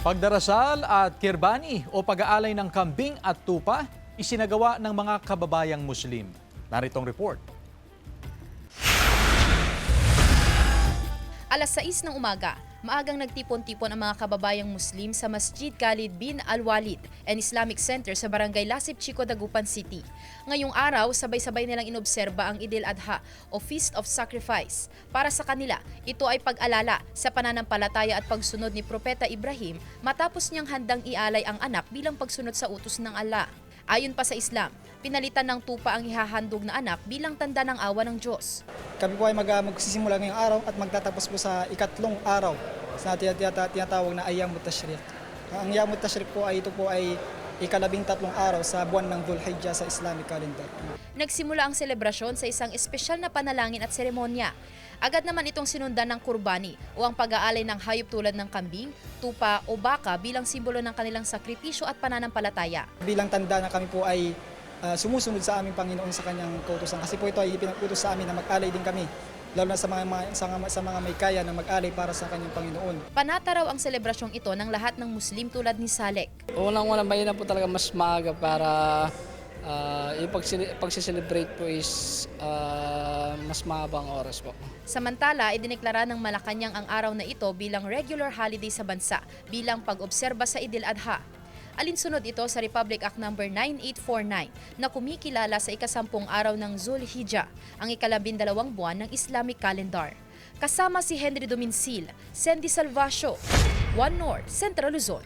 Pagdarasal at kirbani o pag-aalay ng kambing at tupa, isinagawa ng mga kababayang Muslim. Naritong report. Alas 6 ng umaga, maagang nagtipon-tipon ang mga kababayang Muslim sa Masjid Khalid bin Al-Walid and Islamic Center sa Barangay Lasip Chico, Dagupan City. Ngayong araw, sabay-sabay nilang inobserba ang Eid al-Adha o Feast of Sacrifice. Para sa kanila, ito ay pag-alala sa pananampalataya at pagsunod ni Propeta Ibrahim matapos niyang handang ialay ang anak bilang pagsunod sa utos ng Allah. Ayon pa sa Islam, pinalitan ng tupa ang ihahandog na anak bilang tanda ng awa ng Diyos. Kami po ay magsisimula ngayong araw at magtatapos po sa ikatlong araw sa tinatawag na Ayyamut Tashriq. Ang Ayyamut Tashriq po ay ito po ay ika-13 araw sa buwan ng Dhul Hijjah sa Islamic calendar. Nagsimula ang selebrasyon sa isang espesyal na panalangin at seremonya. Agad naman itong sinundan ng kurbani o ang pag-aalay ng hayop tulad ng kambing, tupa o baka bilang simbolo ng kanilang sakripisyo at pananampalataya. Bilang tanda na kami po ay sumusunod sa aming Panginoon sa kanyang kautusan kasi po ito ay ipinag-utos sa amin na mag-alay din kami, lalo na sa mga may kaya na mag-alay para sa kanyang Panginoon. Panata raw ang selebrasyong ito ng lahat ng Muslim tulad ni Salek. Unang-unang bayan po talaga mas maaga para yung pag-celebrate po is mas mahabang oras po. Samantala, idineklara ng Malacanang ang araw na ito bilang regular holiday sa bansa bilang pag-obserba sa Eid al-Adha. Alinsunod ito sa Republic Act No. 9849 na kumikilala sa ika-10 araw ng Dhul Hijjah, ang ika-12 buwan ng Islamic calendar. Kasama si Henry Domincil, Sandy Salvacio, One North, Central Luzon.